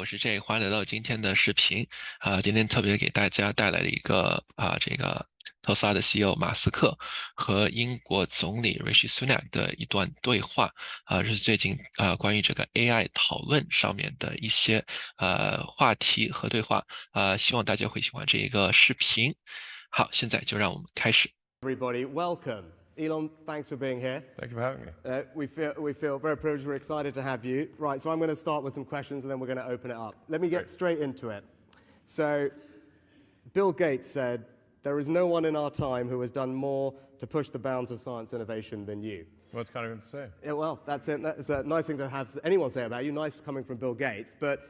我是 J，欢迎来到今天的视频。今天特别给大家带来了一个这个特斯拉的 CEO 马斯克和英国总理 Rishi Sunak 的一段对话，是最近关于这个 AI 讨论上面的一些话题和对话，希望大家会喜欢这一个视频。好，现在就让我们开始。 Everybody, welcome. Elon, thanks for being here. Thank you for having me. We feel very privileged. We're excited to have you. Right, so I'm going to start with some questions and then we're going to open it up. Let me get straight into it. So, Bill Gates said, there is no one in our time who has done more to push the bounds of science innovation than you. Well, it's kind of good to say. Yeah, well, that's it. That's a nice thing to have anyone say about you. Nice coming from Bill Gates. But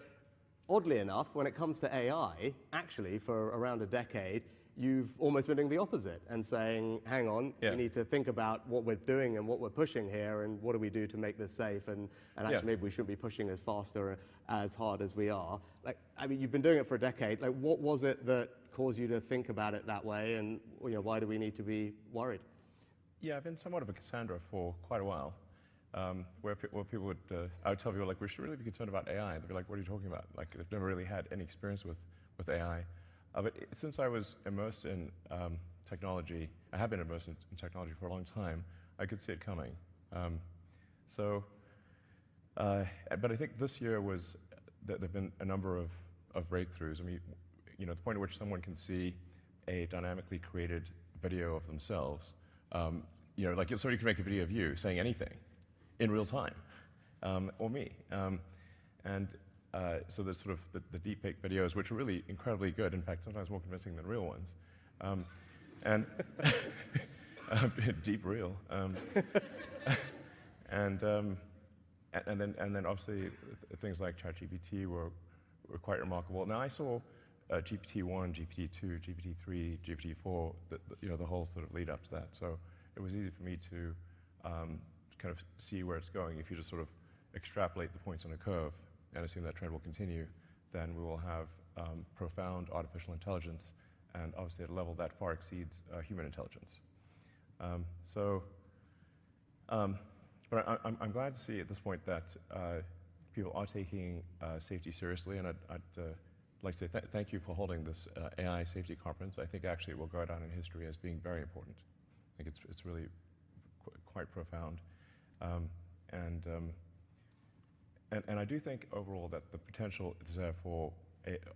oddly enough, when it comes to AI, actually, for around a decade, you've almost been doing the opposite and saying, hang on, we need to think about what we're doing and what we're pushing here and what do we do to make this safe and actually maybe we shouldn't be pushing as fast or as hard as we are. Like, I mean, you've been doing it for a decade. Like, what was it that caused you to think about it that way and why do we need to be worried? Yeah, I've been somewhat of a Cassandra for quite a while, where people would, I would tell people, like, we should really be concerned about AI. They'd be like, what are you talking about? Like, they've never really had any experience with AI. But since I was immersed in technology, I have been immersed in technology for a long time, I could see it coming. But I think this year was, there have been a number of breakthroughs. I mean, the point at which someone can see a dynamically created video of themselves, like somebody can make a video of you saying anything in real time, or me. So there's sort of the deepfake videos, which are really incredibly good. In fact, sometimes more convincing than real ones. And deep real. And then obviously things like ChatGPT were quite remarkable. Now I saw GPT-1, GPT-2, GPT-3, GPT-4, the whole sort of lead up to that. So it was easy for me to kind of see where it's going. If you just sort of extrapolate the points on a curve and assume that trend will continue, then we will have profound artificial intelligence, and obviously at a level that far exceeds human intelligence. But I'm glad to see at this point that people are taking safety seriously, and I'd like to say thank you for holding this AI safety conference. I think actually it will go down in history as being very important. I think it's really quite profound. And I do think overall that the potential is there for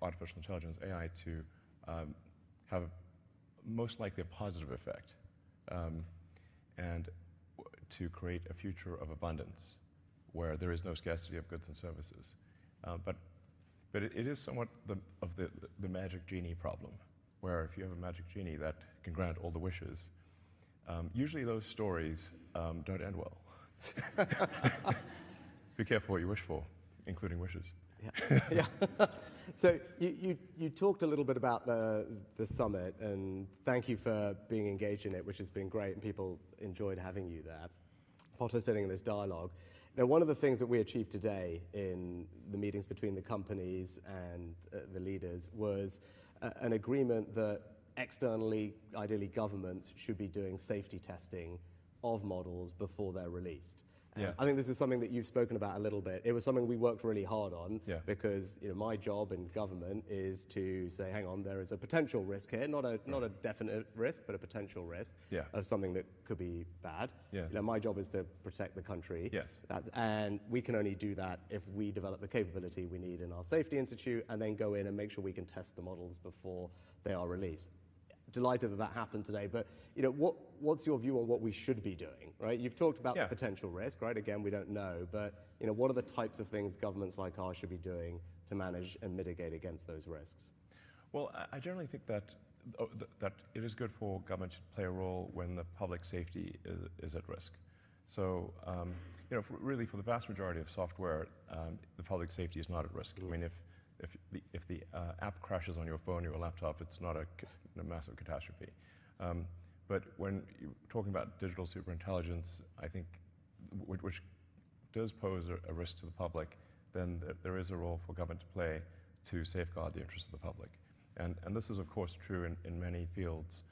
artificial intelligence, AI, to have most likely a positive effect and to create a future of abundance where there is no scarcity of goods and services. But it is somewhat of the magic genie problem, where if you have a magic genie that can grant all the wishes, usually those stories don't end well. Be careful what you wish for, including wishes. Yeah. So you talked a little bit about the summit, and thank you for being engaged in it, which has been great, and people enjoyed having you there, participating in this dialogue. Now, one of the things that we achieved today in the meetings between the companies and the leaders was an agreement that externally, ideally governments, should be doing safety testing of models before they're released. Yeah. I think this is something that you've spoken about a little bit. It was something we worked really hard on because my job in government is to say, hang on, there is a potential risk here, not a definite risk, but a potential risk of something that could be bad. My job is to protect the country. Yes. And we can only do that if we develop the capability we need in our safety institute and then go in and make sure we can test the models before they are released. Delighted that happened today, but what's your view on what we should be doing, right? You've talked about the potential risk, right? Again, we don't know, but what are the types of things governments like ours should be doing to manage and mitigate against those risks? Well, I generally think that it is good for government to play a role when the public safety is at risk. So, really for the vast majority of software, the public safety is not at risk. I mean, if the app crashes on your phone or your laptop, it's not a massive catastrophe. But when you're talking about digital superintelligence, I think, which does pose a risk to the public, then there is a role for government to play to safeguard the interests of the public. And this is, of course, true in many fields,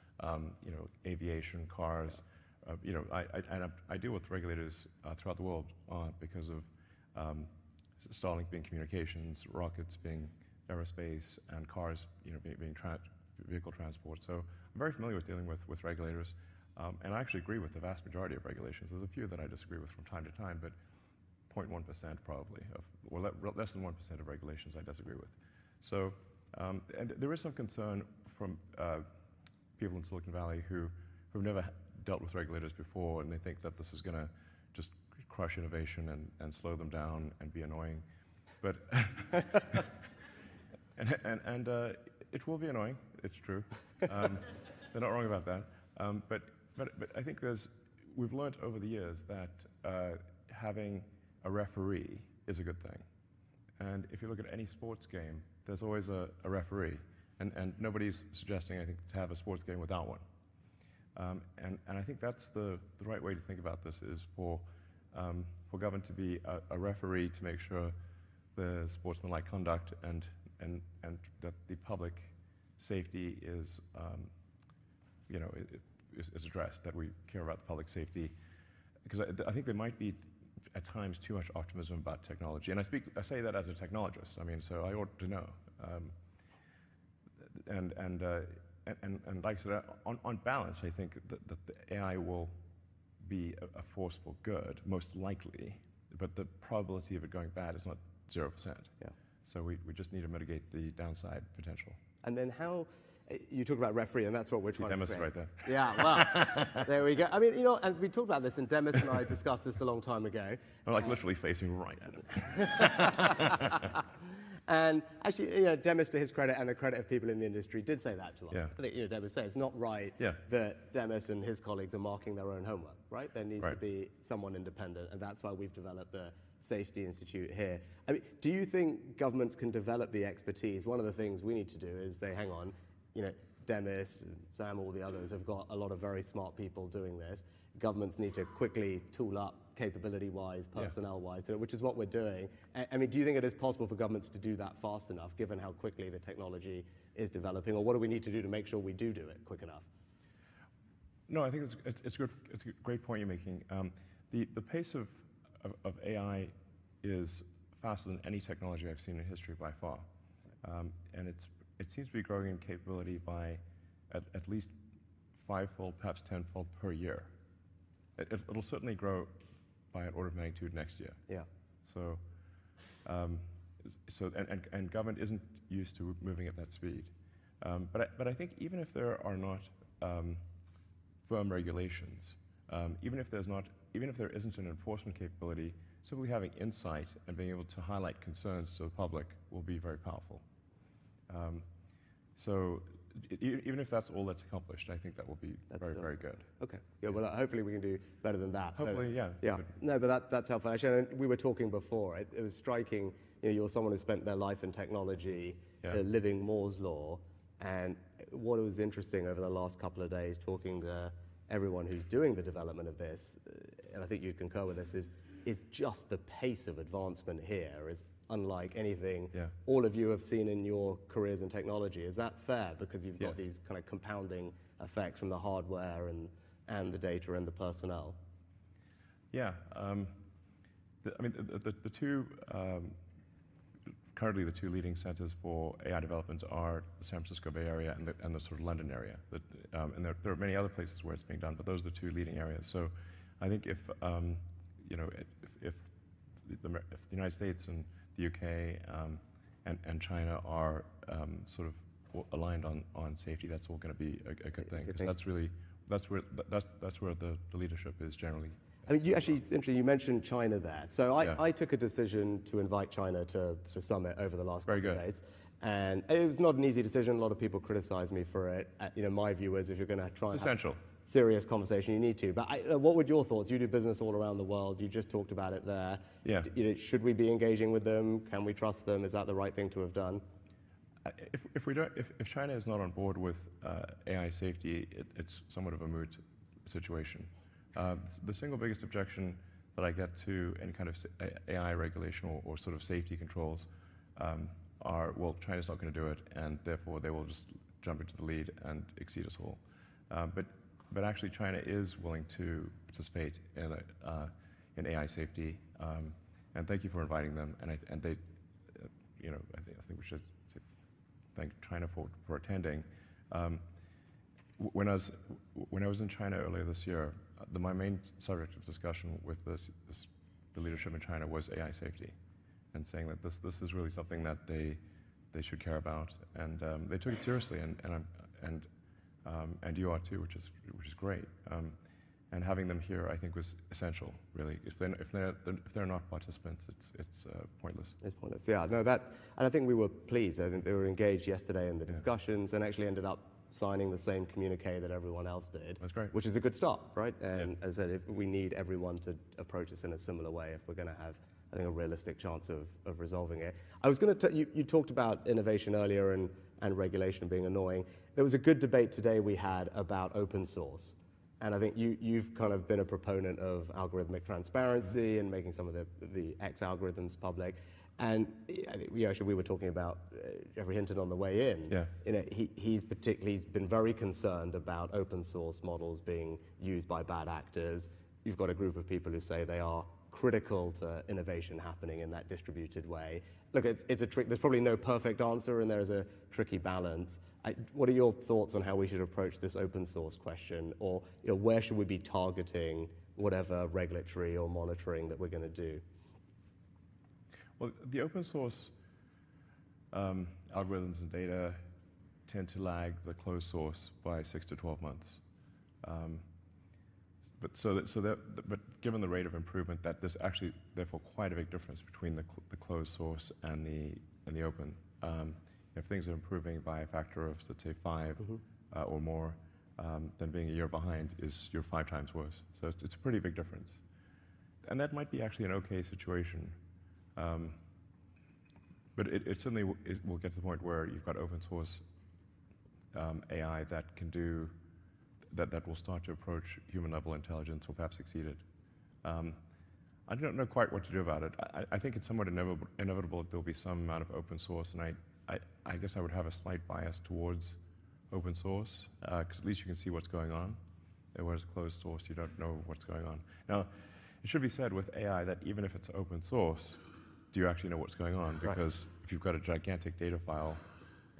aviation, cars. I deal with regulators throughout the world because of Starlink being communications, rockets being aerospace, and cars, being vehicle transport. So I'm very familiar with dealing with regulators, and I actually agree with the vast majority of regulations. There's a few that I disagree with from time to time, but 0.1% probably, or less than 1% of regulations I disagree with. So, and there is some concern from people in Silicon Valley who've never dealt with regulators before, and they think that this is going to just crush innovation and slow them down and be annoying. But and it will be annoying. It's true. They're not wrong about that. But I think we've learned over the years that having a referee is a good thing. And if you look at any sports game, there's always a referee. And nobody's suggesting, I think, to have a sports game without one. And I think that's the right way to think about this, is for government to be a referee to make sure the sportsmanlike conduct and that the public safety is addressed, that we care about the public safety. Because I think there might be at times too much optimism about technology. And I say that as a technologist. I mean, so I ought to know. And like I said, on balance, I think that the AI will be a forceful good, most likely, but the probability of it going bad is not 0%. Yeah. So we just need to mitigate the downside potential. And then how, you talk about referee, and that's what we're trying to create. Right there. Yeah, well, there we go. I mean, and we talked about this, and Demis and I discussed this a long time ago. I'm like literally facing right at it. And actually, Demis, to his credit and the credit of people in the industry, did say that to us. Yeah. I think, Demis said it's not right that Demis and his colleagues are marking their own homework, right? There needs to be someone independent, and that's why we've developed the Safety Institute here. I mean, do you think governments can develop the expertise? One of the things we need to do is say, hang on, Demis, Sam, all the others have got a lot of very smart people doing this. Governments need to quickly tool up capability-wise, personnel-wise, which is what we're doing. I mean, do you think it is possible for governments to do that fast enough, given how quickly the technology is developing, or what do we need to do to make sure we do it quick enough? No, I think it's a great point you're making. The pace of AI is faster than any technology I've seen in history by far, and it seems to be growing in capability by at least 5-fold, perhaps 10-fold per year. It'll certainly grow by an order of magnitude next year. Yeah. So, and government isn't used to moving at that speed. But I think even if there are not firm regulations, even if there isn't an enforcement capability, simply having insight and being able to highlight concerns to the public will be very powerful. So even if that's all that's accomplished, I think that will be very good. Okay. Yeah. Well, hopefully we can do better than that. Hopefully, yeah. Yeah. No, but that's helpful. Actually, we were talking before. It was striking. You're someone who spent their life in technology, living Moore's law, and what was interesting over the last couple of days, talking to everyone who's doing the development of this, and I think you'd concur with this, is just the pace of advancement here is unlike anything all of you have seen in your careers in technology. Is that fair? Because you've got these kind of compounding effects from the hardware and the data and the personnel. Yeah. I mean, the two, currently the two leading centers for AI development are the San Francisco Bay Area and the sort of London area. And there are many other places where it's being done, but those are the two leading areas. So I think if the United States and the UK and China are sort of aligned on safety, that's all going to be a good thing. Because that's where the leadership is generally. I mean, it's interesting, you mentioned China there. So I took a decision to invite China to the summit over the last couple of days. And it was not an easy decision. A lot of people criticized me for it. My view is if you're going to try and have serious conversation, you need to. But what were your thoughts? You do business all around the world. You just talked about it there. Yeah. Should we be engaging with them? Can we trust them? Is that the right thing to have done? If China is not on board with AI safety, it's somewhat of a moot situation. The single biggest objection that I get to any kind of AI regulation or sort of safety controls are, well, China's not going to do it, and therefore they will just jump into the lead and exceed us all. But actually, China is willing to participate in AI safety, And thank you for inviting them. And they, you know, I think we should thank China for attending. When I was in China earlier this year, my main subject of discussion with the leadership in China was AI safety, and saying that this is really something that they should care about, and they took it seriously, and you are too, which is great. And having them here, I think, was essential. Really, if they're not participants, it's pointless. It's pointless. Yeah, no, and I think we were pleased. I think they were engaged yesterday in the discussions, and actually ended up signing the same communique that everyone else did. That's great. Which is a good start, right? And as I said, we need everyone to approach this in a similar way if we're going to have, I think, a realistic chance of resolving it. I was going to you talked about innovation earlier and regulation being annoying. There was a good debate today we had about open source. And I think you've kind of been a proponent of algorithmic transparency and making some of the X algorithms public. And I think we were talking about Jeffrey Hinton on the way in. Yeah. You know, he's been very concerned about open source models being used by bad actors. You've got a group of people who say they are critical to innovation happening in that distributed way. Look, it's a trick. There's probably no perfect answer, and there's a tricky balance. What are your thoughts on how we should approach this open source question, or where should we be targeting whatever regulatory or monitoring that we're going to do? Well, the open source algorithms and data tend to lag the closed source by 6 to 12 months. But given the rate of improvement, that there's actually therefore quite a big difference between the closed source and the open. If things are improving by a factor of, let's say, 5 or more, then being a year behind you're 5 times worse. So it's a pretty big difference, and that might be actually an okay situation. But it certainly will get to the point where you've got open source AI that can do that will start to approach human level intelligence, or perhaps exceed it. I don't know quite what to do about it. I think it's somewhat inevitable that there'll be some amount of open source, and I guess I would have a slight bias towards open source, because at least you can see what's going on, whereas closed source, you don't know what's going on. Now, it should be said with AI that even if it's open source, do you actually know what's going on? Because if you've got a gigantic data file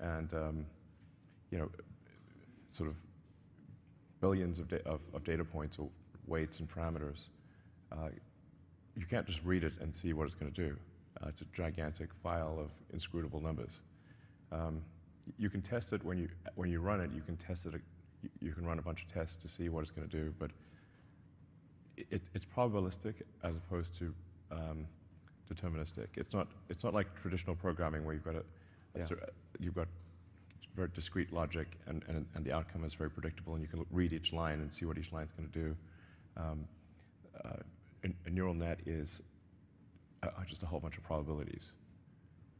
and sort of billions of data points or weights and parameters, you can't just read it and see what it's going to do. It's a gigantic file of inscrutable numbers. You can test it when you run it. You can test it. You can run a bunch of tests to see what it's going to do, but it's probabilistic as opposed to deterministic. It's not like traditional programming where you've got very discrete logic and the outcome is very predictable, and you can read each line and see what each line's going to do. A neural net is just a whole bunch of probabilities.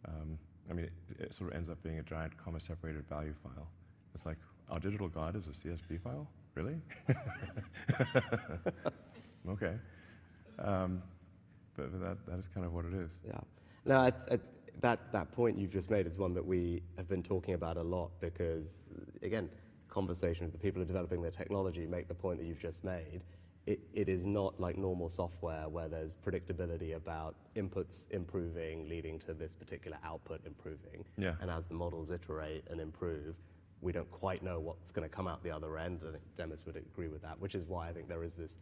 I mean, it sort of ends up being a giant comma-separated value file. It's like, our digital god is a CSV file? Really? Okay. But that is kind of what it is. Yeah. No, that point you've just made is one that we have been talking about a lot, because, again, conversations with the people who are developing the technology make the point that you've just made. It is not like normal software where there's predictability about inputs improving leading to this particular output improving. Yeah. And as the models iterate and improve, we don't quite know what's going to come out the other end. I think Demis would agree with that, which is why I think there is this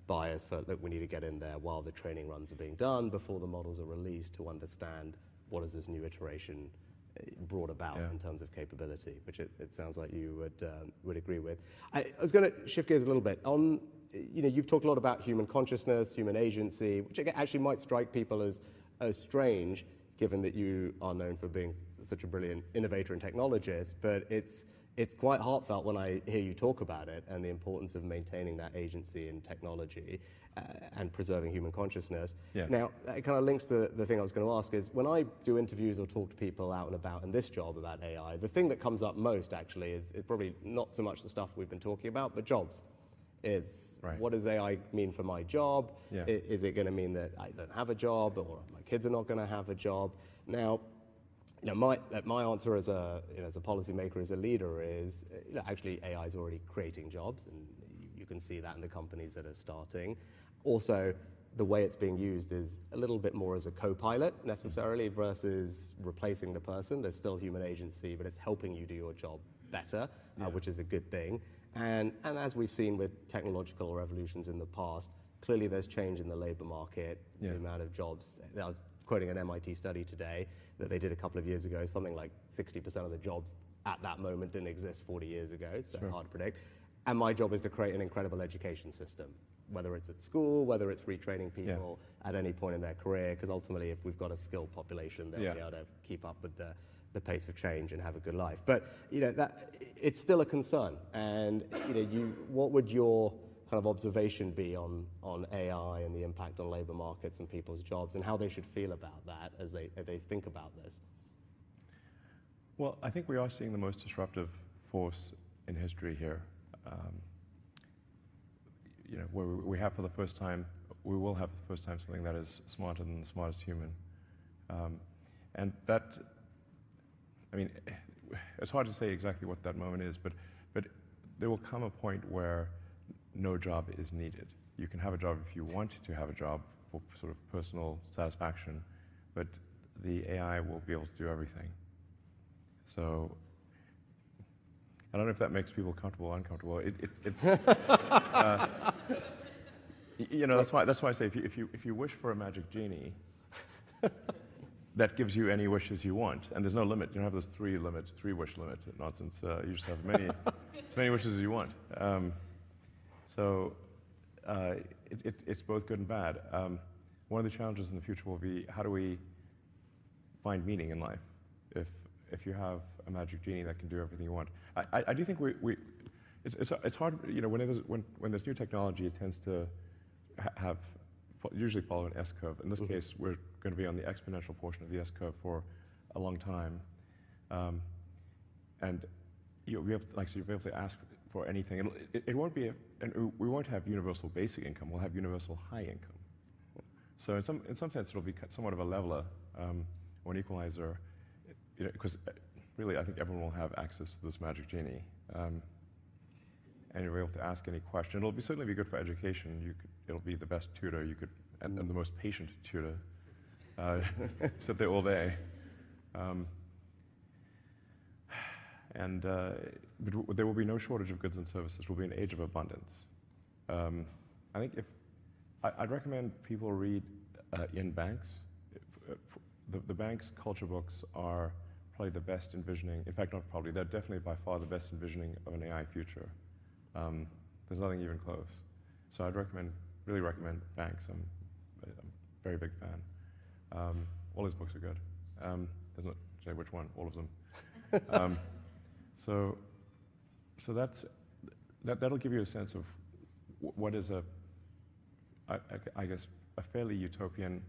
bias for, look, we need to get in there while the training runs are being done, before the models are released, to understand what is this new iteration brought about in terms of capability, which it sounds like you would agree with. I was going to shift gears a little bit. You've talked a lot about human consciousness, human agency, which actually might strike people as strange, given that you are known for being such a brilliant innovator and technologist, but it's quite heartfelt when I hear you talk about it and the importance of maintaining that agency in technology and preserving human consciousness. Yeah. Now, that kind of links to the thing I was going to ask is, when I do interviews or talk to people out and about in this job about AI, the thing that comes up most actually is probably not so much the stuff we've been talking about, but jobs. It's what does AI mean for my job? Yeah. Is it going to mean that I don't have a job, or my kids are not going to have a job? Now, my answer as a policymaker, as a leader, is actually AI is already creating jobs, and you can see that in the companies that are starting. Also, the way it's being used is a little bit more as a co-pilot necessarily versus replacing the person. There's still human agency, but it's helping you do your job better, which is a good thing. And as we've seen with technological revolutions in the past, clearly there's change in the labor market, the amount of jobs. I was quoting an MIT study today that they did a couple of years ago, something like 60% of the jobs at that moment didn't exist 40 years ago, so hard to predict. And my job is to create an incredible education system, whether it's at school, whether it's retraining people at any point in their career, because ultimately if we've got a skilled population, they'll be able to keep up with the pace of change and have a good life. But that it's still a concern. And what would your kind of observation be on AI and the impact on labor markets and people's jobs and how they should feel about that as they think about this? Well, I think we are seeing the most disruptive force in history here. Where we have for the first time, we will have for the first time something that is smarter than the smartest human. And that, I mean, it's hard to say exactly what that moment is, but there will come a point where no job is needed. You can have a job if you want to have a job for sort of personal satisfaction, but the AI will be able to do everything. So I don't know if that makes people comfortable or uncomfortable. That's why I say if you wish for a magic genie, that gives you any wishes you want, and there's no limit. You don't have this three wish limit nonsense. You just have as many wishes as you want. It's both good and bad. One of the challenges in the future will be how do we find meaning in life if you have a magic genie that can do everything you want. I do think it's hard, when there's new technology, it tends to usually follow an S-curve. In this case, we're going to be on the exponential portion of the S-curve for a long time. And you'll be able to ask for anything. It won't be, and we won't have universal basic income, we'll have universal high income. So in some sense, it'll be somewhat of a leveler or an equalizer, because really, I think everyone will have access to this magic genie. And you'll be able to ask any question. It'll certainly be good for education. It'll be the best tutor you could, and the most patient tutor. Sit there all day. But there will be no shortage of goods and services. We'll be an age of abundance. I think I'd recommend people read Ian Banks. The Banks culture books are probably the best envisioning, in fact, not probably, they're definitely by far the best envisioning of an AI future. There's nothing even close. So I'd really recommend Banks. I'm a very big fan. All his books are good. There's not say which one, all of them. So that'll give you a sense of what is I guess, a fairly utopian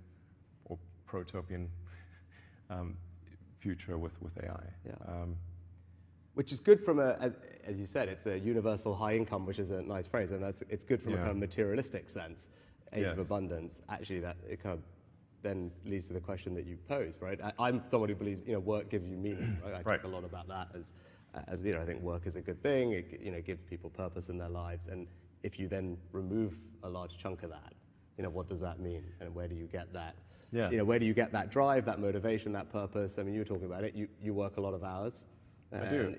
or protopian future with AI. Yeah. Which is good from as you said, it's a universal high income, which is a nice phrase, and it's good from a kind of materialistic sense, age of abundance. Actually, that it kind of then leads to the question that you posed, right? I'm someone who believes work gives you meaning, right? I talk a lot about that as I think work is a good thing. It gives people purpose in their lives, and if you then remove a large chunk of that, what does that mean, and where do you get that? Yeah. Where do you get that drive, that motivation, that purpose? I mean, you were talking about it. You work a lot of hours. I do.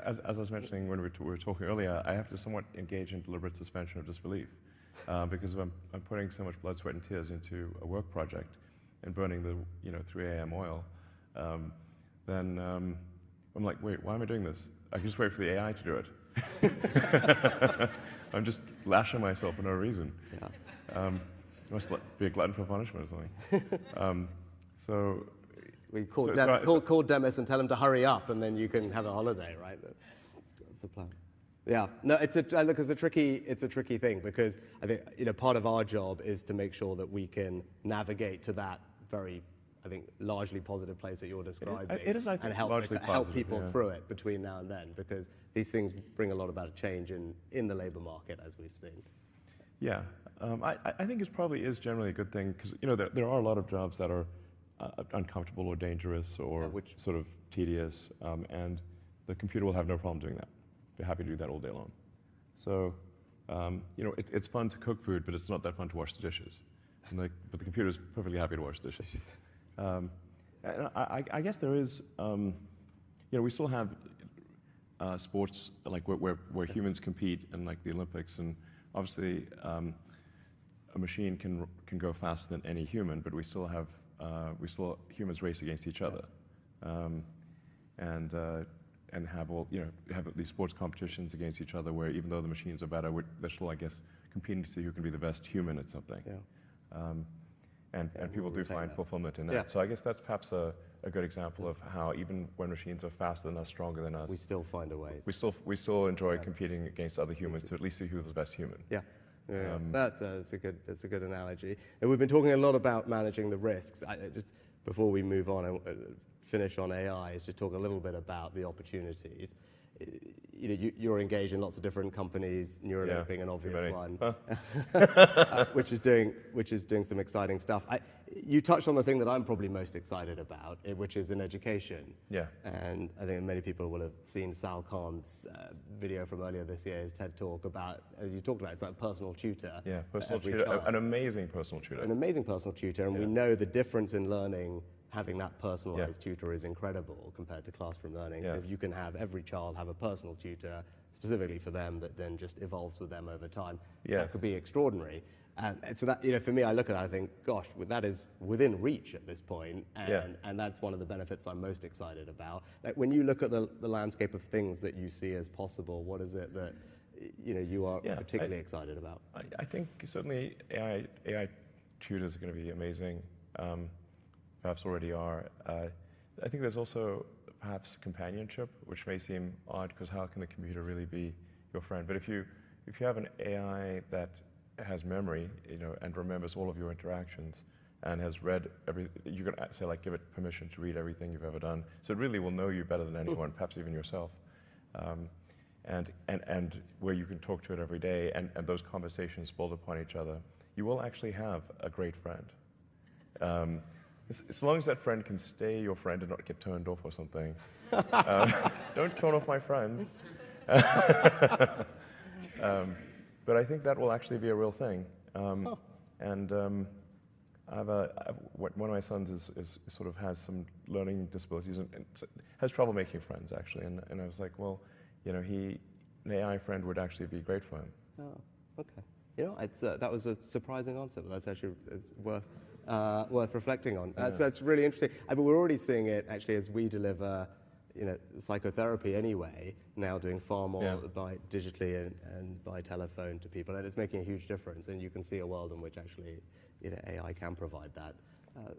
As I was mentioning when we were talking earlier, I have to somewhat engage in deliberate suspension of disbelief because if I'm putting so much blood, sweat, and tears into a work project and burning the 3 a.m. oil, then I'm like, wait, why am I doing this? I can just wait for the AI to do it. I'm just lashing myself for no reason. Yeah. Must be a glutton for punishment or something. We call Demis and tell him to hurry up, and then you can have a holiday, right? That's the plan. Yeah. No, it's a tricky thing because I think part of our job is to make sure that we can navigate to that very, I think, largely positive place that you're describing. It is, I think, and help people through it between now and then, because these things bring a lot about change in the labor market, as we've seen. Yeah, I think it probably is generally a good thing because there are a lot of jobs that are uncomfortable or dangerous or sort of tedious, and the computer will have no problem doing that. They're happy to do that all day long. So You know, it's fun to cook food, but it's not that fun to wash the dishes. And but the computer's perfectly happy to wash dishes. And I guess there is, you know, we still have sports like where humans compete in like the Olympics, and obviously a machine can go faster than any human, but we still have humans race against each other, and have all, you know, have these sports competitions against each other where even though the machines are better, they're still, I guess, competing to see who can be the best human at something. And people do find fulfillment in that. So I guess that's perhaps a good example of how even when machines are faster than us, stronger than us, we still find a way. We still enjoy competing against other humans to at least see who's the best human. That's a good analogy. And we've been talking a lot about managing the risks. Just before we move on and finish on AI, is just talk a little bit about the opportunities. You know, you're engaged in lots of different companies, Neuralink being an obvious one, which is doing some exciting stuff. You touched on the thing that I'm probably most excited about, which is in education. And I think many people will have seen Sal Khan's video from earlier this year, his TED Talk about, as you talked about, it's like personal tutor. Personal tutor, an amazing personal tutor. An amazing personal tutor, and we know the difference in learning. Having that personalized tutor is incredible compared to classroom learning. So if you can have every child have a personal tutor specifically for them that then just evolves with them over time, that could be extraordinary. And so that, you know, for me, I look at that, I think, gosh, that is within reach at this point, and that's one of the benefits I'm most excited about. Like when you look at the landscape of things that you see as possible, what is it that, you know, you are particularly excited about? I think certainly AI tutors are going to be amazing. Perhaps already are. I think there's also perhaps companionship, which may seem odd because how can the computer really be your friend? But if you have an AI that has memory, you know, and remembers all of your interactions and has read you can say like give it permission to read everything you've ever done. So it really will know you better than anyone, perhaps even yourself. And where you can talk to it every day, and those conversations build upon each other, you will actually have a great friend. As long as that friend can stay your friend and not get turned off or something. Don't turn off my friend. But I think that will actually be a real thing. And one of my sons is sort of has some learning disabilities and has trouble making friends actually. And I was like, well, you know, an AI friend would actually be great for him. Oh, okay. You know, that was a surprising answer, but that's actually worth reflecting on. So that's really interesting. I mean, we're already seeing it actually as we deliver, you know, psychotherapy anyway, now doing far more by digitally and by telephone to people, and it's making a huge difference. And you can see a world in which actually, you know, AI can provide that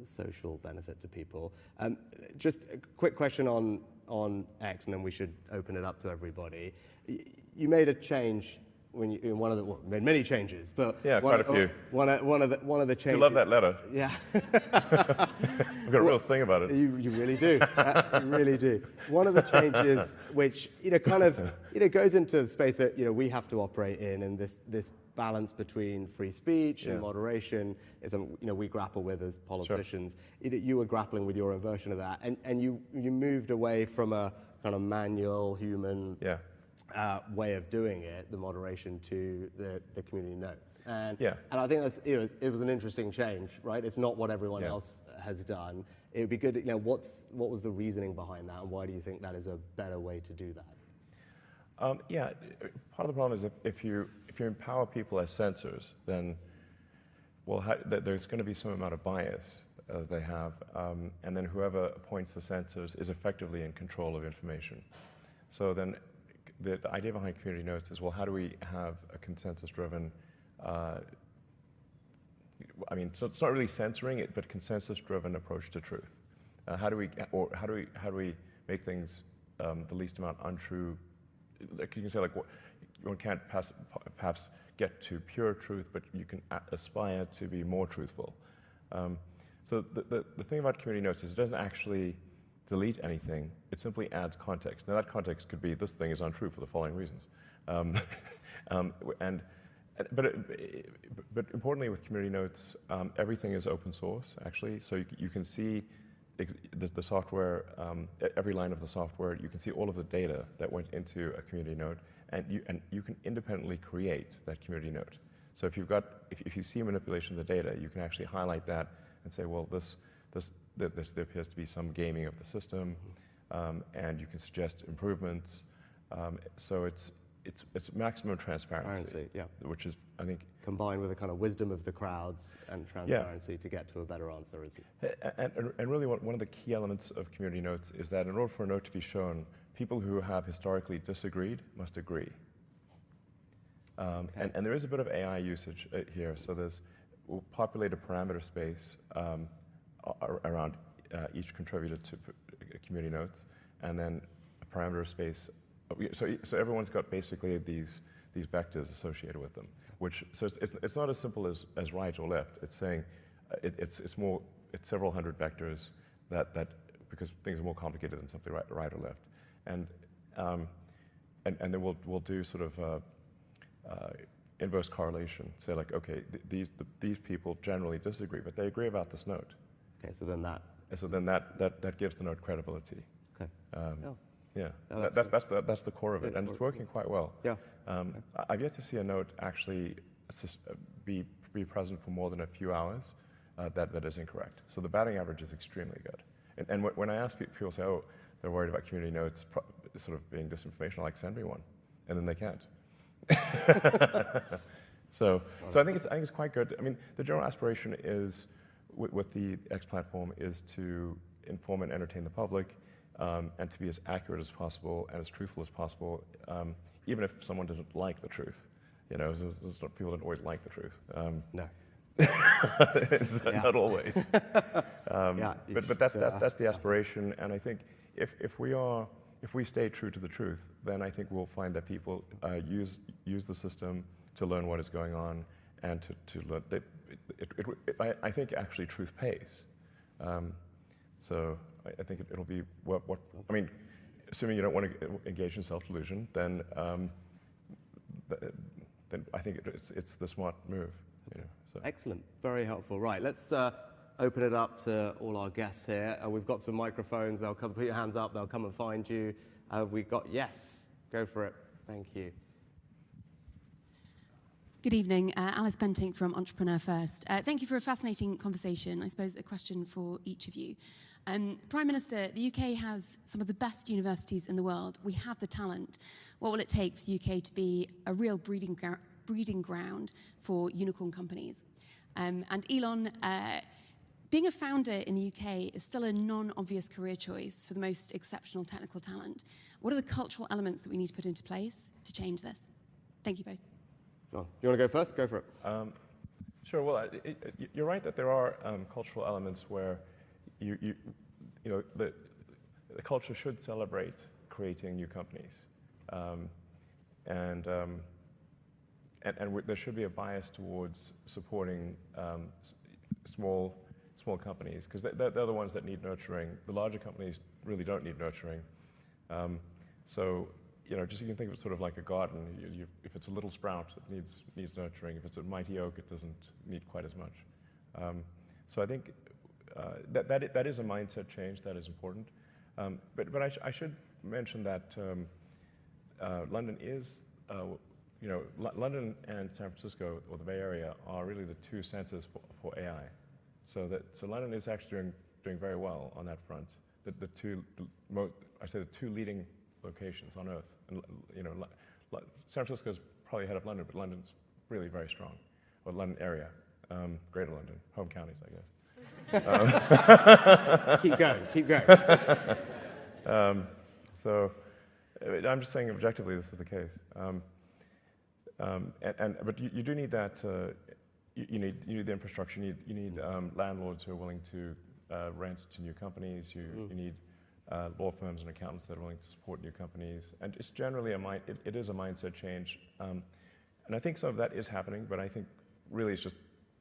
social benefit to people. Just a quick question on X, and then we should open it up to everybody. You made a change. Made many changes, but quite a few. One of the changes. You love that letter. Yeah. I've got a real thing about it. You really do. You really do. One of the changes, which kind of goes into the space that we have to operate in, and this balance between free speech and moderation is something we grapple with as politicians. Sure. You were grappling with your own version of that, and you moved away from a kind of manual human. Way of doing it, the moderation, to the community notes, and I think that's it was an interesting change, right? It's not what everyone else has done. It would be good, what was the reasoning behind that, and why do you think that is a better way to do that? Part of the problem is if you empower people as censors, then there's going to be some amount of bias they have, and then whoever appoints the censors is effectively in control of information. So then. The idea behind community notes is, well, how do we have a consensus-driven, so it's not really censoring it, but consensus-driven approach to truth. How do we make things the least amount untrue? Like you can say, like, one can't perhaps get to pure truth, but you can aspire to be more truthful. So the thing about community notes is it doesn't actually delete anything, it simply adds context. Now that context could be, this thing is untrue for the following reasons. But importantly with community notes, everything is open source actually, so you can see the software, every line of the software, you can see all of the data that went into a community note, and you can independently create that community note. So if you see manipulation of the data, you can actually highlight that and say, well, there appears to be some gaming of the system, and you can suggest improvements. So it's maximum transparency, yeah. Which is, I think, combined with the kind of wisdom of the crowds and transparency to get to a better answer, isn't it? And really one of the key elements of community notes is that in order for a note to be shown, people who have historically disagreed must agree. Okay. And there is a bit of AI usage here. So we'll populate a parameter space around each contributor to community notes, and then a parameter space. So everyone's got basically these vectors associated with them. So it's not as simple as right or left. It's saying it's several hundred vectors that because things are more complicated than simply right or left. And then we'll do sort of inverse correlation. Say like, okay, these people generally disagree, but they agree about this note. Okay, so then that gives the note credibility. Okay. Yeah, Oh, that's the core of it, and it's working quite well. Yeah. I've yet to see a note actually be present for more than a few hours that is incorrect. So the batting average is extremely good. And when I ask people say, oh, they're worried about community notes sort of being disinformation, I'm like, send me one, and then they can't. So I think it's quite good. I mean, the general aspiration is with the X platform is to inform and entertain the public. And to be as accurate as possible and as truthful as possible, even if someone doesn't like the truth. You know, people don't always like the truth. No. Not always. But that's the aspiration, and I think if we stay true to the truth, then I think we'll find that people use the system to learn what is going on and to learn. I think actually truth pays. So I think it'll be what I mean, assuming you don't want to engage in self-delusion, then I think it's the smart move. You know, so. Excellent, very helpful. Right, let's open it up to all our guests here. We've got some microphones. They'll come. Put your hands up. They'll come and find you. We've got yes. Go for it. Thank you. Good evening, Alice Bentinck from Entrepreneur First. Thank you for a fascinating conversation. I suppose a question for each of you. Prime Minister, the UK has some of the best universities in the world. We have the talent. What will it take for the UK to be a real breeding ground for unicorn companies? And Elon, being a founder in the UK is still a non-obvious career choice for the most exceptional technical talent. What are the cultural elements that we need to put into place to change this? Thank you both. John, you want to go first? Go for it. Sure. Well, you're right that there are cultural elements where you know the culture should celebrate creating new companies, and there should be a bias towards supporting small companies because they're the ones that need nurturing. The larger companies really don't need nurturing. So you know, just you can think of it sort of like a garden. If it's a little sprout, it needs nurturing. If it's a mighty oak, it doesn't need quite as much. So I think that is a mindset change that is important. But I should mention that London is, you know, London and San Francisco, or the Bay Area, are really the two centers for AI. So London is actually doing very well on that front. The two leading locations on Earth. And, you know, San Francisco is probably ahead of London, but London's really very strong. Or London area, Greater London, home counties, I guess. Keep going. So I'm just saying objectively this is the case. But you do need that. You need the infrastructure. You need landlords who are willing to rent to new companies. You need law firms and accountants that are willing to support new companies, and it's generally it is a mindset change, and I think some of that is happening. But I think really it's just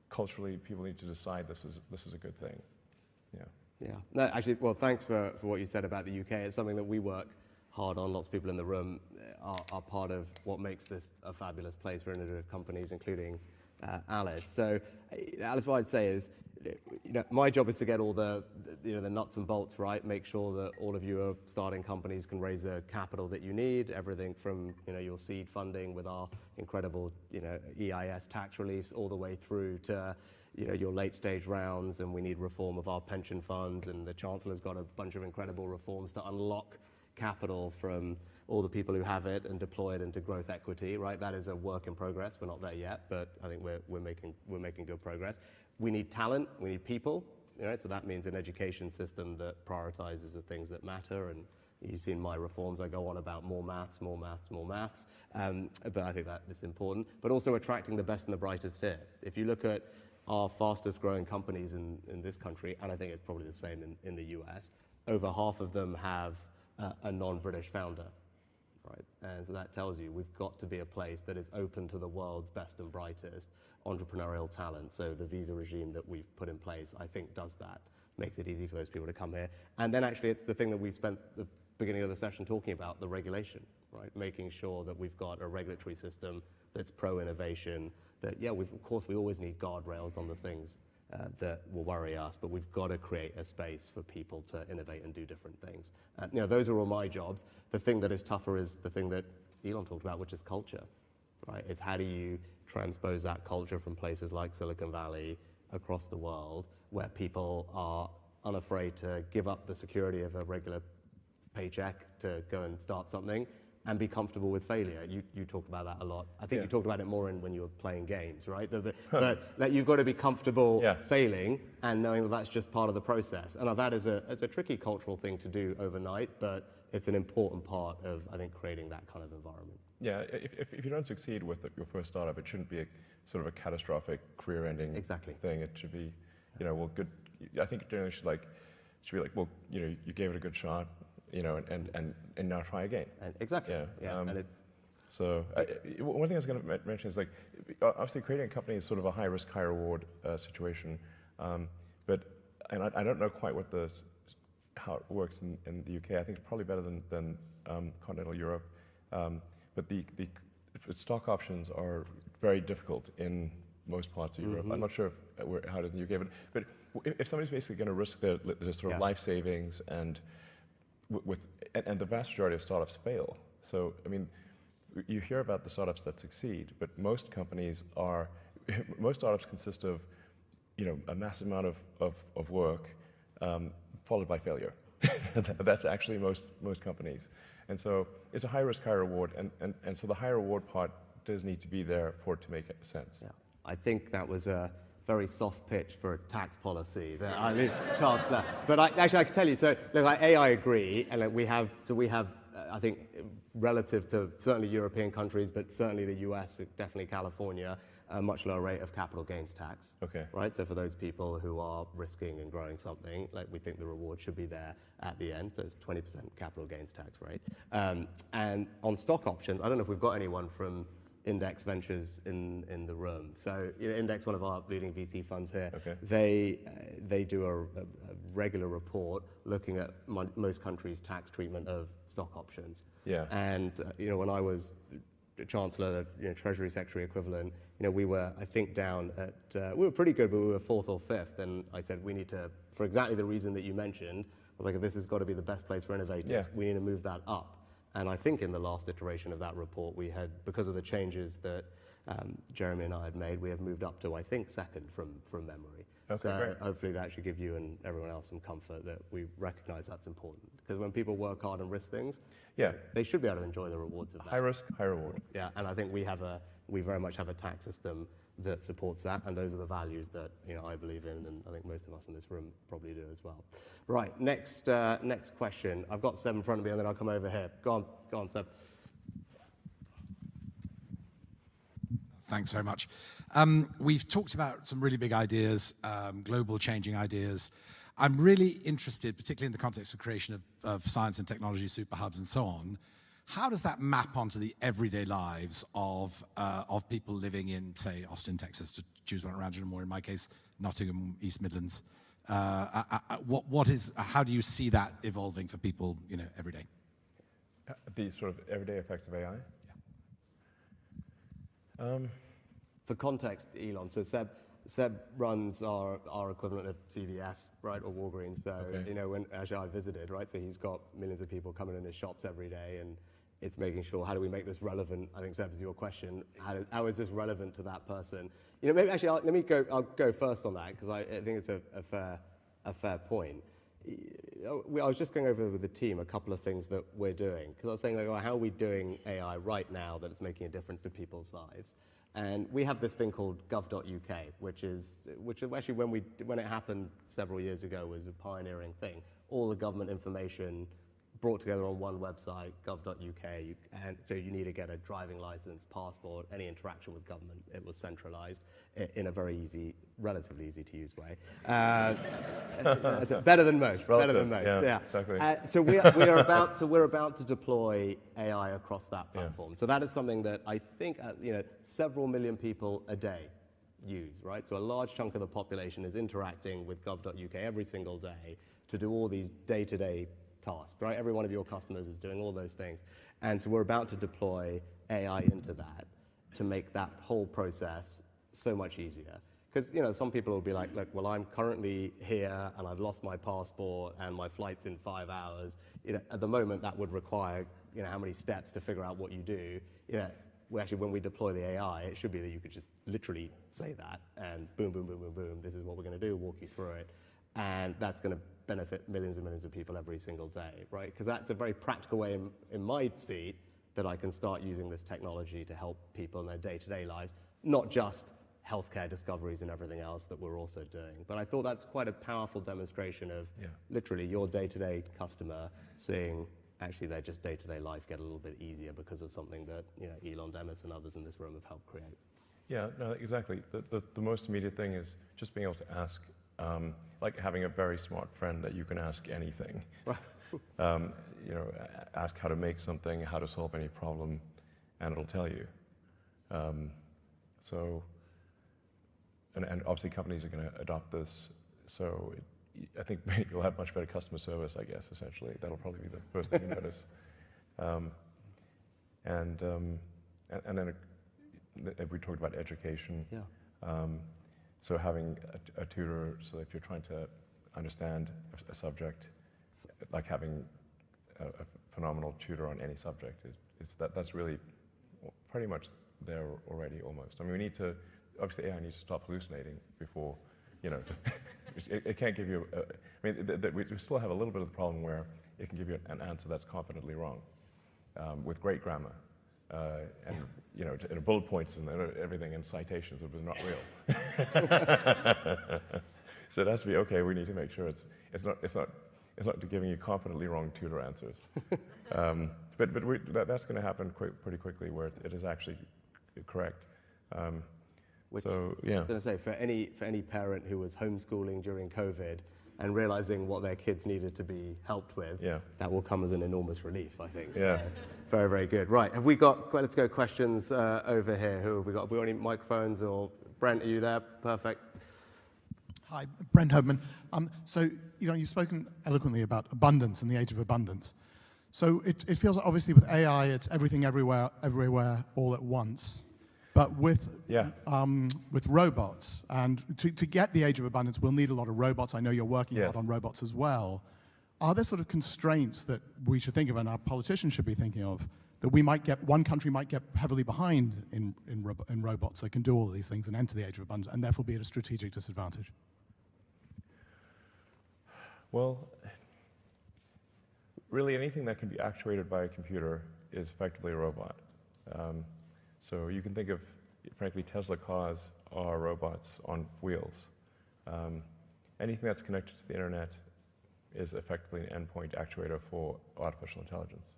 culturally people need to decide this is a good thing. Yeah. No, actually, well, thanks for what you said about the UK. It's something that we work hard on. Lots of people in the room are part of what makes this a fabulous place for innovative companies, including Alice. So, Alice, what I'd say is, my job is to get all the nuts and bolts right, make sure that all of you are starting companies can raise the capital that you need, everything from your seed funding with our incredible EIS tax reliefs all the way through to your late stage rounds, and we need reform of our pension funds, and the Chancellor's got a bunch of incredible reforms to unlock capital from all the people who have it and deploy it into growth equity, right? That is a work in progress. We're not there yet, but I think we're making good progress. We need talent, we need people, so that means an education system that prioritizes the things that matter. And you've seen my reforms, I go on about more maths, but I think that is important. But also attracting the best and the brightest here. If you look at our fastest growing companies in this country, and I think it's probably the same in the US, over half of them have a non-British founder, right? And so that tells you we've got to be a place that is open to the world's best and brightest entrepreneurial talent. So the visa regime that we've put in place, I think, does that, makes it easy for those people to come here. And then actually it's the thing that we spent the beginning of the session talking about, the regulation, right? Making sure that we've got a regulatory system that's pro-innovation, that, of course, we always need guardrails on the things that will worry us, but we've got to create a space for people to innovate and do different things. Those are all my jobs. The thing that is tougher is the thing that Elon talked about, which is culture, right? It's how do you transpose that culture from places like Silicon Valley across the world, where people are unafraid to give up the security of a regular paycheck to go and start something and be comfortable with failure. You talk about that a lot. I think you talked about it more when you were playing games, right? But like, you've got to be comfortable failing and knowing that that's just part of the process. And that is a tricky cultural thing to do overnight, but it's an important part of, I think, creating that kind of environment. Yeah, if you don't succeed with your first startup, it shouldn't be a sort of a catastrophic career-ending thing. It should be, well, good. I think it generally should be like, well, you gave it a good shot, and now try again. Exactly. And it's so one thing I was going to mention is, like, obviously creating a company is sort of a high risk, high reward situation, but I don't know quite how it works in the UK. I think it's probably better than continental Europe, but the stock options are very difficult in most parts of Europe. I'm not sure how it is in the UK, but if somebody's basically going to risk their sort of life savings and the vast majority of startups fail. So, I mean, you hear about the startups that succeed, but most startups consist of, a massive amount of work followed by failure. That's actually most companies. And so it's a high risk, high reward, and so the high reward part does need to be there for it to make sense. Yeah, I think that was a very soft pitch for a tax policy. Chancellor. But I can tell you, so look, I agree, and we have, I think, relative to certainly European countries, but certainly the US, definitely California, a much lower rate of capital gains tax. Okay. Right. So for those people who are risking and growing something, like, we think the reward should be there at the end. So it's 20% capital gains tax rate. And on stock options, I don't know if we've got anyone from Index Ventures in the room. So Index, one of our leading VC funds here, they do a regular report looking at most countries' tax treatment of stock options. Yeah. And when I was Chancellor, Treasury Secretary equivalent, we were, I think, down at, we were pretty good, but we were 4th or 5th. And I said, we need to, for exactly the reason that you mentioned, I was like, this has got to be the best place for innovators. We need to move that up. And I think in the last iteration of that report, we had, because of the changes that Jeremy and I had made, we have moved up to, I think, 2nd from memory. Okay, so great. Hopefully that should give you and everyone else some comfort that we recognize that's important. Because when people work hard and risk things, they should be able to enjoy the rewards of that. High risk, high reward. Yeah, and I think we very much have a tax system that supports that, and those are the values that I believe in, and I think most of us in this room probably do as well. Right, next question. I've got Seb in front of me, and then I'll come over here. Go on, Seb. Thanks very much. We've talked about some really big ideas, global changing ideas. I'm really interested, particularly in the context of creation of science and technology, super hubs and so on. How does that map onto the everyday lives of people living in, say, Austin, Texas, to choose one around you, or in my case, Nottingham, East Midlands? How do you see that evolving for people, every day? The sort of everyday effects of AI? For context, Elon, so Seb, Seb runs our equivalent of CVS, right, or Walgreens. So, you know, when actually I visited, right, so he's got millions of people coming in his shops every day, and it's making sure, how do we make this relevant? I think, Seb, is your question. How is this relevant to that person? You know, maybe actually, I'll go first on that, because I think it's a fair point. I was just going over with the team a couple of things that we're doing, because I was saying, like, well, how are we doing AI right now that it's making a difference to people's lives? And we have this thing called gov.uk, which actually, when it happened several years ago, was a pioneering thing. All the government information brought together on one website, gov.uk, and so you need to get a driving license, passport, any interaction with government. It was centralized in a very easy, relatively easy to use way. Better than most. Better than most. Yeah. Exactly. So we're about to deploy AI across that platform. Yeah. So that is something that I think several million people a day use, right? So a large chunk of the population is interacting with gov.uk every single day to do all these day-to-day tasks, right? Every one of your customers is doing all those things. And so we're about to deploy AI into that to make that whole process so much easier. Because, some people will be like, look, well, I'm currently here and I've lost my passport and my flight's in 5 hours. At the moment that would require, how many steps to figure out what you do. When we deploy the AI, it should be that you could just literally say that and boom, boom, boom, boom, boom, this is what we're going to do, walk you through it. And that's going to benefit millions and millions of people every single day, right? Because that's a very practical way in my seat that I can start using this technology to help people in their day-to-day lives, not just healthcare discoveries and everything else that we're also doing. But I thought that's quite a powerful demonstration of literally your day-to-day customer seeing actually their just day-to-day life get a little bit easier because of something that Elon Demis and others in this room have helped create. Yeah, no, exactly. The most immediate thing is just being able to ask, like having a very smart friend that you can ask anything. Ask how to make something, how to solve any problem, and it'll tell you. And obviously companies are going to adopt this. So I think you'll have much better customer service, I guess, essentially. That'll probably be the first thing you notice. And then we talked about education. Yeah. So having a tutor, so if you're trying to understand a subject, like having a phenomenal tutor on any subject, that's really pretty much there already almost. I mean, we need to, obviously AI needs to stop hallucinating before, it can't give you, we still have a little bit of the problem where it can give you an answer that's confidently wrong, with great grammar. And bullet points and everything and citations, it was not real. So it has to be, okay, we need to make sure it's not giving you confidently wrong tutor answers. But that's going to happen pretty quickly where it is actually correct. Which, so, yeah. I was going to say, for any parent who was homeschooling during COVID and realizing what their kids needed to be helped with, that will come as an enormous relief, I think. Yeah. So, very, very good. Right, have we got, let's go questions over here. Who have we got? Have we got any microphones? Or Brent, are you there? Perfect. Hi, Brent Hobman. So, you've spoken eloquently about abundance and the age of abundance. So it feels like obviously with AI, it's everything everywhere, all at once. But with robots, and to get the age of abundance, we'll need a lot of robots. I know you're working a lot on robots as well. Are there sort of constraints that we should think of, and our politicians should be thinking of, that one country might get heavily behind in robots that can do all of these things and enter the age of abundance, and therefore be at a strategic disadvantage? Well, really anything that can be actuated by a computer is effectively a robot. So you can think of, frankly, Tesla cars are robots on wheels. Anything that's connected to the internet is effectively an endpoint actuator for artificial intelligence.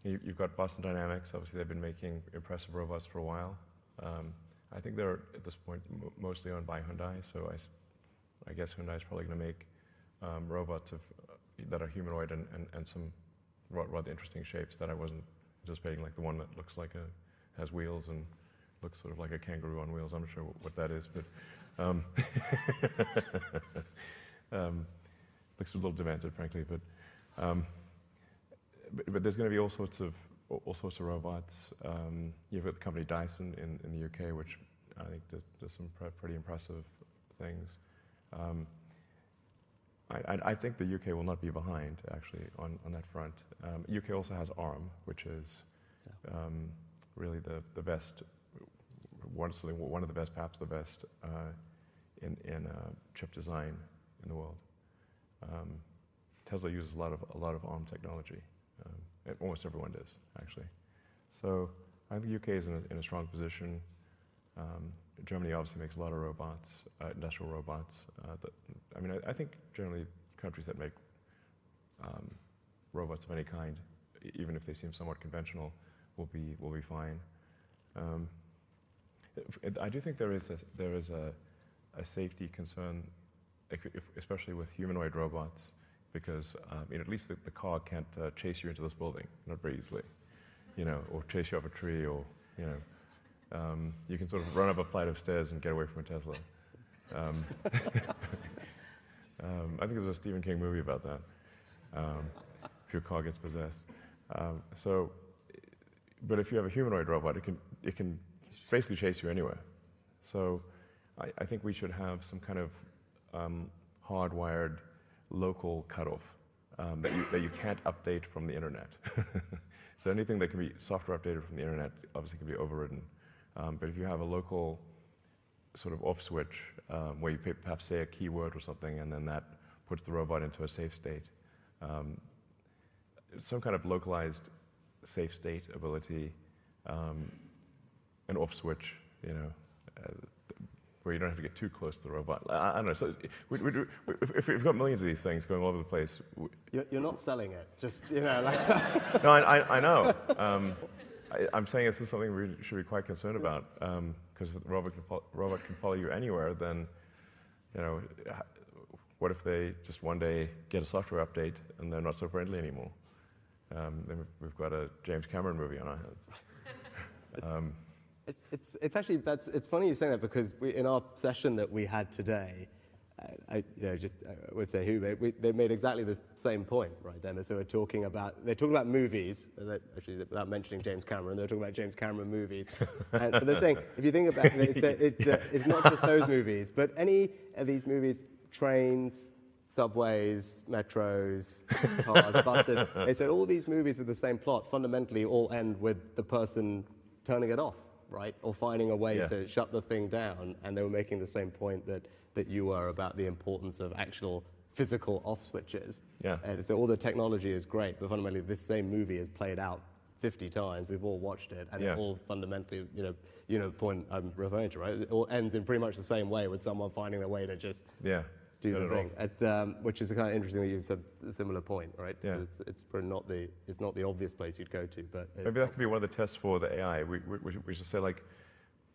You've got Boston Dynamics. Obviously, they've been making impressive robots for a while. I think they're, at this point, mostly owned by Hyundai, so I guess Hyundai is probably going to make robots that are humanoid and some rather interesting shapes that I wasn't anticipating, like the one that looks like has wheels and looks sort of like a kangaroo on wheels. I'm not sure what that is, but looks a little demented, frankly. But there's going to be all sorts of all sorts of robots. You've got the company Dyson in the UK, which I think does some pretty impressive things. I think the UK will not be behind, actually, on that front. UK also has ARM, which is really the best, one of the best, perhaps the best, in chip design in the world. Tesla uses a lot of ARM technology. Almost everyone does, actually. So I think the UK is in a strong position. Germany obviously makes a lot of robots, industrial robots. I think generally countries that make robots of any kind, even if they seem somewhat conventional, will be fine. I do think there is a safety concern, especially with humanoid robots, because at least the car can't chase you into this building, not very easily, or chase you up a tree, or you can sort of run up a flight of stairs and get away from a Tesla. I think there's a Stephen King movie about that. If your car gets possessed. But if you have a humanoid robot, it can basically chase you anywhere. So I think we should have some kind of hardwired local cutoff that you can't update from the internet. So anything that can be software updated from the internet obviously can be overridden. But if you have a local sort of off switch where you perhaps say a keyword or something, and then that puts the robot into a safe state, some kind of localized safe state ability, an off switch, where you don't have to get too close to the robot. I don't know. So if we've got millions of these things going all over the place. You're not selling it, just, like that. No, I know. I'm saying this is something we should be quite concerned about, because if the robot can follow you anywhere, then, what if they just one day get a software update and they're not so friendly anymore? Then we've got a James Cameron movie on our hands. It's actually, it's funny you say that, because in our session that we had today, I would say they made exactly the same point, right, Dennis? So they're talking about movies, actually without mentioning James Cameron, they're talking about James Cameron movies. But they're saying, if you think about it, it's not just those movies, but any of these movies, trains, subways, metros, cars, buses, they said all these movies with the same plot fundamentally all end with the person turning it off, right? Or finding a way to shut the thing down. And they were making the same point that you were about the importance of actual physical off switches. Yeah. And so all the technology is great, but fundamentally this same movie is played out 50 times. We've all watched it, and it all fundamentally, the point I'm referring to, right? It all ends in pretty much the same way, with someone finding a way to just do the thing. Which is kind of interesting that you said a similar point, right? Yeah. It's not the obvious place you'd go to, but maybe that could be one of the tests for the AI. We should say, like,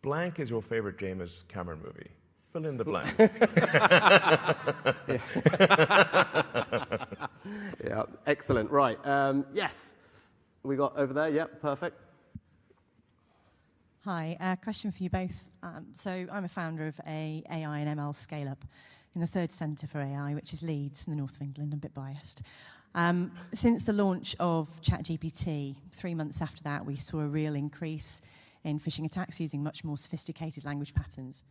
blank is your favorite James Cameron movie. Fill in the blank. Yeah, excellent. Right. Yes, we got over there. Yep, perfect. Hi, question for you both. So I'm a founder of a AI and ML scale-up in the third centre for AI, which is Leeds in the north of England. I'm a bit biased. Since the launch of ChatGPT, 3 months after that, we saw a real increase in phishing attacks using much more sophisticated language patterns.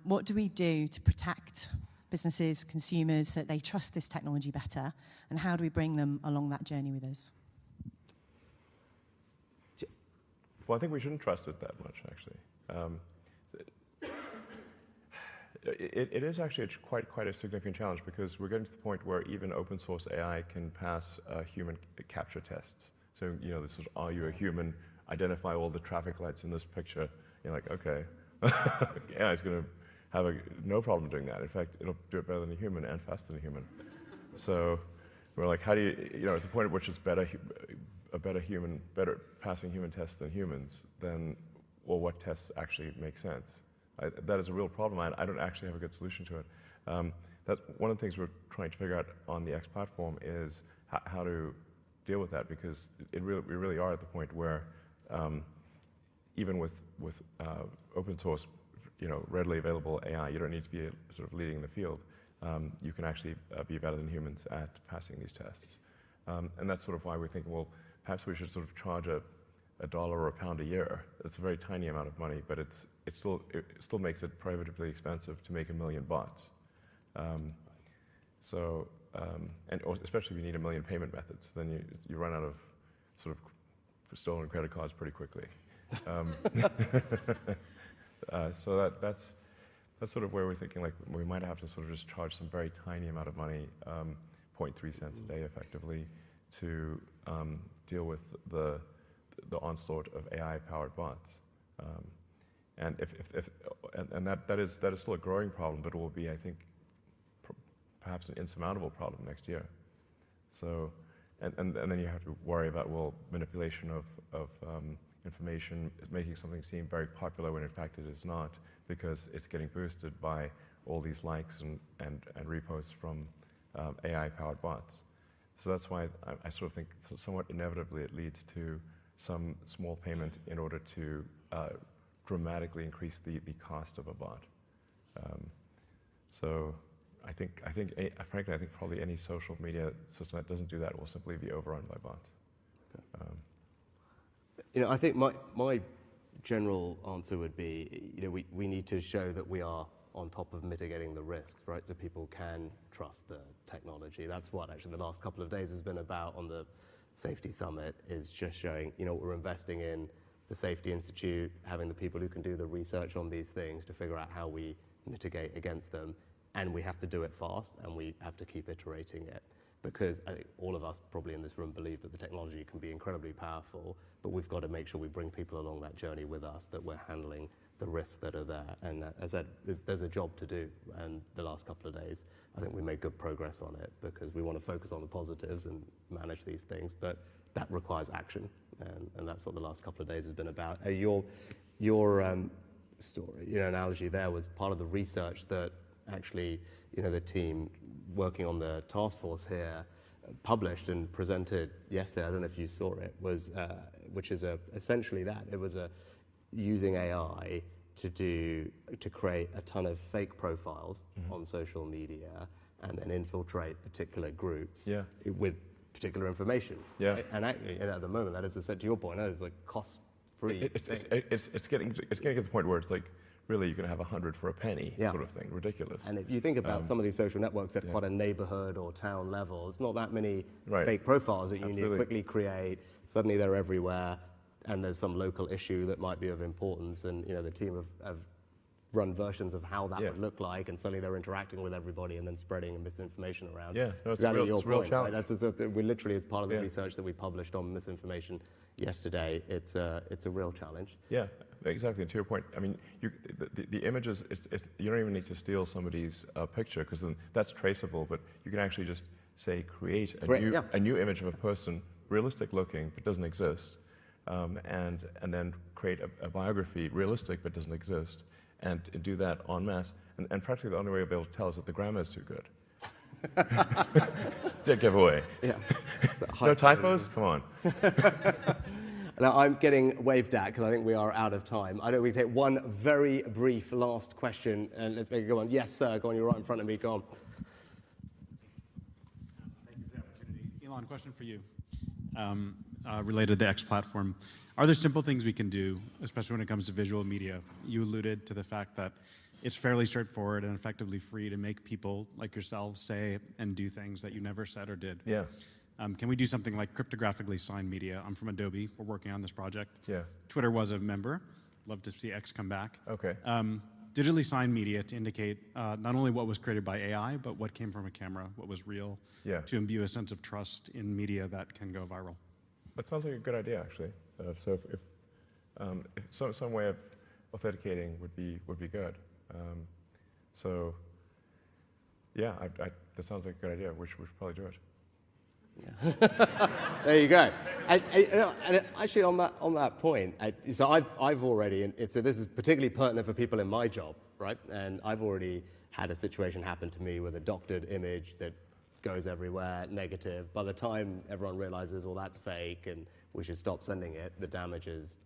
What do we do to protect businesses, consumers, so that they trust this technology better? And how do we bring them along that journey with us? Well, I think we shouldn't trust it that much, actually. It is actually quite a significant challenge, because we're getting to the point where even open source AI can pass human capture tests. So, this is, are you a human? Identify all the traffic lights in this picture. You're like, okay. AI is going to have no problem doing that. In fact, it'll do it better than a human and faster than a human. So we're like, how do you, at the point at which it's better passing human tests than humans, then, well, what tests actually make sense? That is a real problem. I don't actually have a good solution to it. That's one of the things we're trying to figure out on the X platform is how to deal with that, because we really are at the point where even with open source, readily available AI, you don't need to be sort of leading the field. You can actually be better than humans at passing these tests. And that's sort of why we're thinking, well, perhaps we should sort of charge a $1 or £1 a year. It's a very tiny amount of money, but it still makes it prohibitively expensive to make 1 million bots. Or especially if you need 1 million payment methods, then you run out of sort of stolen credit cards pretty quickly. So that's sort of where we're thinking, like, we might have to sort of just charge some very tiny amount of money, 0.3 cents a day effectively, to deal with the onslaught of AI-powered bots. And that is still a growing problem, but it will be, I think, perhaps an insurmountable problem next year. So, and then you have to worry about, well, manipulation of information, making something seem very popular when in fact it is not, because it's getting boosted by all these likes and reposts from AI-powered bots. So that's why I sort of think somewhat inevitably it leads to some small payment in order to dramatically increase the cost of a bot. So frankly, I think probably any social media system that doesn't do that will simply be overrun by bots. I think my general answer would be, we need to show that we are on top of mitigating the risks, right? So people can trust the technology. That's what actually the last couple of days has been about on the Safety Summit, is just showing, we're investing in the Safety Institute, having the people who can do the research on these things to figure out how we mitigate against them. And we have to do it fast, and we have to keep iterating it. Because I think all of us probably in this room believe that the technology can be incredibly powerful, but we've got to make sure we bring people along that journey with us, that we're handling the risks that are there. And as I said, there's a job to do. And the last couple of days, I think we made good progress on it, because we want to focus on the positives and manage these things, but that requires action. And that's what the last couple of days has been about. Your story, analogy there was part of the research that actually, the team working on the task force here published and presented yesterday. I don't know if you saw it, which is essentially that. It was using AI to create a ton of fake profiles on social media and then infiltrate particular groups with particular information. Yeah. Right? And actually, at the moment, that is, to your point, that is like cost-free. It's getting to the point where it's like, really, you can have 100 for a penny, sort of thing. Ridiculous. And if you think about some of these social networks at quite a neighborhood or town level, it's not that many fake profiles that you need to quickly create. Suddenly they're everywhere, and there's some local issue that might be of importance, and the team have run versions of how that would look like, and suddenly they're interacting with everybody and then spreading misinformation around. Yeah, no, it's exactly a real challenge. Right? We literally, as part of the research that we published on misinformation yesterday, it's a real challenge. Yeah, exactly. And to your point, I mean, the images, you don't even need to steal somebody's picture, because then that's traceable, but you can actually just say, create a new image of a person, realistic looking, but doesn't exist, and then create a biography, realistic, but doesn't exist, and do that en masse. And practically the only way you'll be able to tell is that the grammar is too good. Dead giveaway. Yeah. No typos? Come on. Now, I'm getting waved at because I think we are out of time. I know we can take one very brief last question, and let's make it go on. Yes, sir, go on, you're right in front of me, go on. Thank you for the opportunity. Elon, question for you, related to the X platform. Are there simple things we can do, especially when it comes to visual media? You alluded to the fact that it's fairly straightforward and effectively free to make people like yourselves say and do things that you never said or did. Yeah. Can we do something like cryptographically signed media? I'm from Adobe. We're working on this project. Yeah. Twitter was a member. Love to see X come back. Okay. Digitally signed media to indicate not only what was created by AI, but what came from a camera, what was real, to imbue a sense of trust in media that can go viral. That sounds like a good idea, actually. So if some way of authenticating would be good. So yeah, that sounds like a good idea. We should probably do it. Yeah. There you go. And actually, on that point, so I've already, so this is particularly pertinent for people in my job, right? And I've already had a situation happen to me with a doctored image that goes everywhere, negative. By the time everyone realizes, well, that's fake, and we should stop sending it, the damage is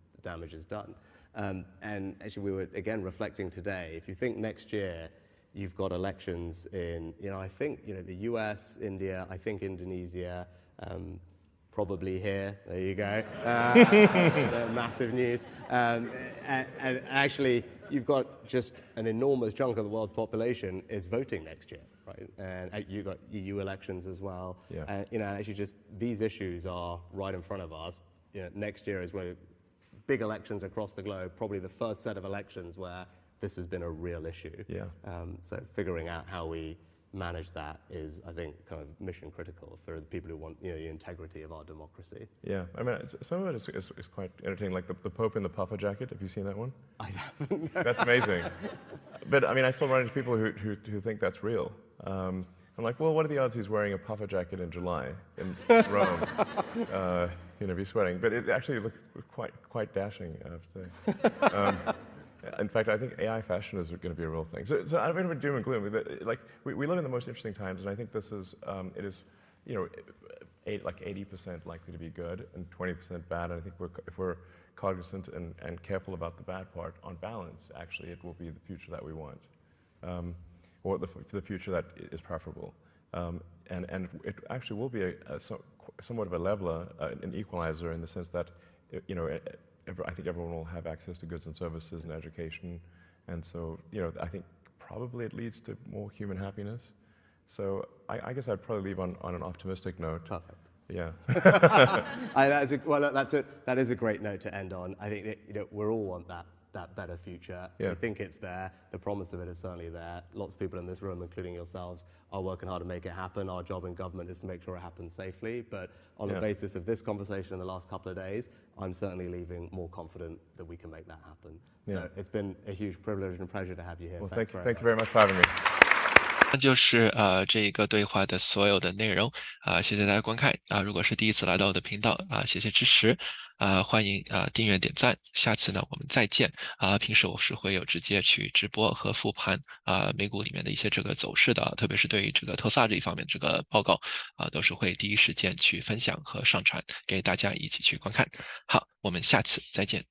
done. And actually, we were again reflecting today. If you think next year, you've got elections in, I think, the US, India, I think Indonesia, probably here. There you go. Massive news. And actually, you've got just an enormous chunk of the world's population is voting next year, right? And you've got EU elections as well. Yeah. Actually, just these issues are right in front of us. Next year is where big elections across the globe, probably the first set of elections where this has been a real issue. Yeah. So figuring out how we manage that is, I think, kind of mission critical for the people who want the integrity of our democracy. Yeah, I mean, some of it is quite entertaining, like the Pope in the puffer jacket. Have you seen that one? I haven't. That's amazing. But I mean, I still run into people who think that's real. I'm like, well, what are the odds he's wearing a puffer jacket in July in Rome? Be sweating. But it actually looked quite dashing, I have to say. In fact, I think AI fashion is going to be a real thing. So I don't mean doom and gloom. Like we live in the most interesting times, and I think this is it is, like 80% likely to be good and 20% bad. And I think if we're cognizant and careful about the bad part, on balance, actually, it will be the future that we want, or the future that is preferable. And it actually will be somewhat of a leveler, an equalizer, in the sense that I think everyone will have access to goods and services and education, and so I think probably it leads to more human happiness. So I guess I'd probably leave on an optimistic note. Perfect. Yeah. That is a great note to end on. I think that we all want that better future. Yeah. We think it's there. The promise of it is certainly there. Lots of people in this room, including yourselves, are working hard to make it happen. Our job in government is to make sure it happens safely. But on the basis of this conversation in the last couple of days, I'm certainly leaving more confident that we can make that happen. Yeah. So it's been a huge privilege and pleasure to have you here. Well, Thank thank you very much for having me. 那就是这一个对话的所有的内容谢谢大家观看如果是第一次来到我的频道谢谢支持欢迎订阅点赞，下次呢我们再见平时我是会有直接去直播和复盘美股里面的一些这个走势的，特别是对于这个特斯拉这一方面这个报告都是会第一时间去分享和上传给大家一起去观看。好，我们下次再见。